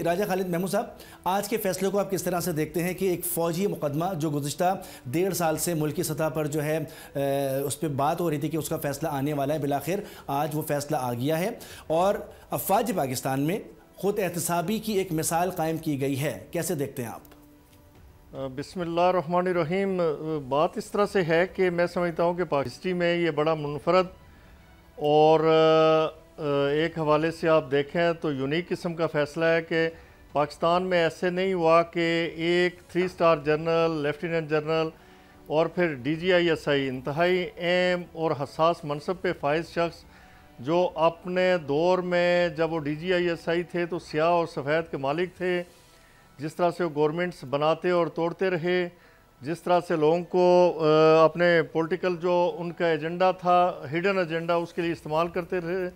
راجہ خالد محمود صاحب، آج کے فیصلے کو آپ کس طرح سے دیکھتے ہیں کہ ایک فوجی مقدمہ جو گزشتہ 1.5 سال سے ملکی سطح پر جو ہے اس پہ بات ہو رہی تھی کہ اس کا فیصلہ آنے والا ہے، بالآخر آج وہ فیصلہ آ گیا ہے اور افواج پاکستان میں خود احتسابی کی ایک مثال قائم کی گئی ہے، کیسے دیکھتے ہیں آپ؟ بسم اللہ الرحمن الرحیم۔ بات اس طرح سے ہے کہ میں سمجھتا ہوں کہ پاکستان میں یہ بڑا منفرد اور ایک حوالے سے آپ دیکھیں تو یونیک قسم کا فیصلہ ہے کہ پاکستان میں ایسے نہیں ہوا کہ ایک 3 سٹار جنرل، لیفٹیننٹ جنرل اور پھر DGISI انتہائی اہم اور حساس منصب پہ فائز شخص جو اپنے دور میں جب وہ DGISI تھے تو سیاہ اور سفید کے مالک تھے، جس طرح سے وہ گورنمنٹس بناتے اور توڑتے رہے، جس طرح سے لوگوں کو اپنے پولیٹیکل جو ان کا ایجنڈا تھا، ہڈن ایجنڈا، اس کے لیے استعمال کرتے رہے،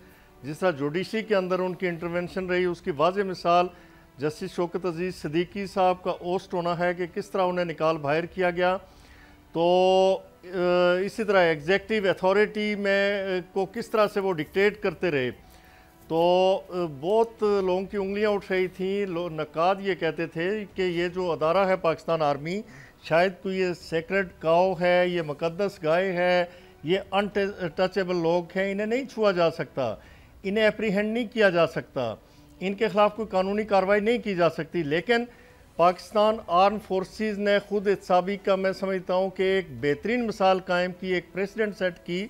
جس طرح جوڈیشری کے اندر ان کی انٹرونشن رہی، اس کی واضح مثال جسٹس شوکت عزیز صدیقی صاحب کا اوسٹ ہونا ہے کہ کس طرح انہیں نکال باہر کیا گیا۔ تو اسی طرح ایگزیکٹیو اتھارٹی میں کو کس طرح سے وہ ڈکٹیٹ کرتے رہے، تو بہت لوگوں کی انگلیاں اٹھ رہی تھیں۔ نقاد یہ کہتے تھے کہ یہ جو ادارہ ہے پاکستان آرمی، شاید کوئی یہ سیکرڈ کاؤ ہے، یہ مقدس گائے ہے، یہ انٹچیبل لوگ ہیں، انہیں نہیں چھوا جا سکتا، انہیں اپریہینڈ نہیں کیا جا سکتا، ان کے خلاف کوئی قانونی کارروائی نہیں کی جا سکتی۔ لیکن پاکستان آرم فورسز نے خود احتسابی کا میں سمجھتا ہوں کہ ایک بہترین مثال قائم کی، ایک پریسیڈنٹ سیٹ کی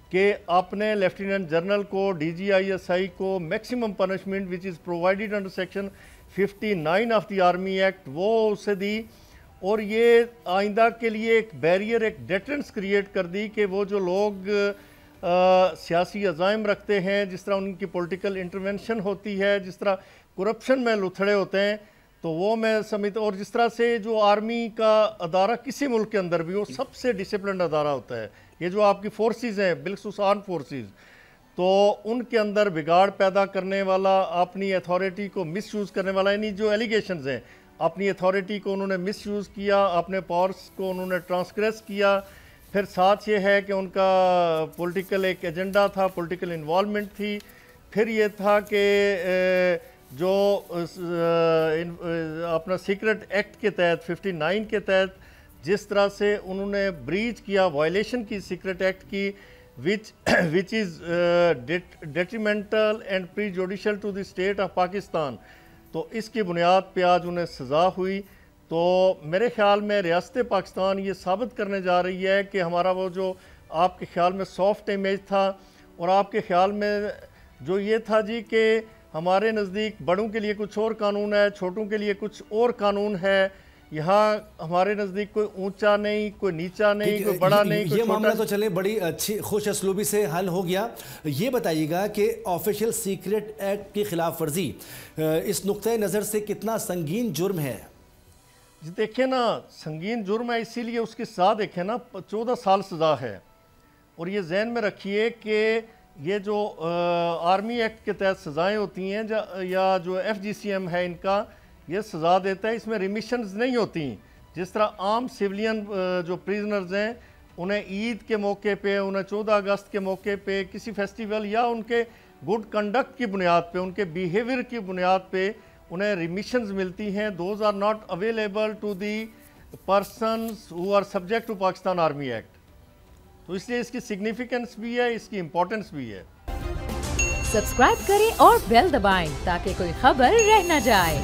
کہ اپنے لیفٹیننٹ جنرل کو، DGISI کو maximum punishment which is provided under section 59 of the army act وہ اسے دی، اور یہ آئندہ کے لیے ایک بیریئر، ایک ڈیٹرنس کریٹ کر دی کہ وہ جو لوگ سیاسی عزائم رکھتے ہیں، جس طرح ان کی پولیٹیکل انٹرونشن ہوتی ہے، جس طرح کرپشن میں لتھڑے ہوتے ہیں، تو وہ میں سمجھتا ہوں، اور جس طرح سے جو آرمی کا ادارہ کسی ملک کے اندر بھی وہ سب سے ڈسپلنڈ ادارہ ہوتا ہے، یہ جو آپ کی فورسز ہیں، بالخصوص آرم فورسز، تو ان کے اندر بگاڑ پیدا کرنے والا، اپنی اتھارٹی کو مس یوز کرنے والا، یعنی جو ایلیگیشنز ہیں، اپنی اتھارٹی کو انہوں نے مس یوز کیا، اپنے پاورز کو انہوں نے ٹرانسگریس کیا، پھر ساتھ یہ ہے کہ ان کا پولیٹیکل ایک ایجنڈا تھا، پولیٹیکل انوالومنٹ تھی، پھر یہ تھا کہ جو اپنا سیکرٹ ایکٹ کے تحت 59 کے تحت جس طرح سے انہوں نے بریچ کیا، وائلیشن کی سیکرٹ ایکٹ کی which is detrimental and prejudicial to the state of Pakistan, تو اس کی بنیاد پہ آج انہیں سزا ہوئی۔ تو میرے خیال میں ریاست پاکستان یہ ثابت کرنے جا رہی ہے کہ ہمارا وہ جو آپ کے خیال میں سافٹ امیج تھا، اور آپ کے خیال میں جو یہ تھا جی کہ ہمارے نزدیک بڑوں کے لیے کچھ اور قانون ہے، چھوٹوں کے لیے کچھ اور قانون ہے، یہاں ہمارے نزدیک کوئی اونچا نہیں، کوئی نیچا نہیں، کوئی بڑا نہیں، کوئی چھوٹا۔ یہ معاملہ تو چلے بڑی اچھی خوش اسلوبی سے حل ہو گیا۔ یہ بتائیے گا کہ آفیشیل سیکرٹ ایکٹ کی خلاف ورزی اس نقطۂ نظر سے کتنا سنگین جرم ہے؟ جی دیکھیں نا، سنگین جرم ہے، اسی لیے اس کی سزا دیکھیں نا، 14 سال سزا ہے، اور یہ ذہن میں رکھیے کہ یہ جو آرمی ایکٹ کے تحت سزائیں ہوتی ہیں یا جو FGCM ہے ان کا یہ سزا دیتا ہے، اس میں ریمیشنز نہیں ہوتی، جس طرح عام سیولین جو پریزنرز ہیں انہیں عید کے موقع پہ، انہیں 14 اگست کے موقع پہ، کسی فیسٹیول یا ان کے گڈ کنڈکٹ کی بنیاد پہ، ان کے بیہیویئر کی بنیاد پہ انہیں ریمیشنز ملتی ہیں۔ Those are not available to the persons who are subject to Pakistan army act, تو اس لیے اس کی سگنیفیکنس بھی ہے، اس کی امپورٹنس بھی ہے۔ سبسکرائب کریں اور بیل دبائیں تاکہ کوئی خبر رہ نہ جائے۔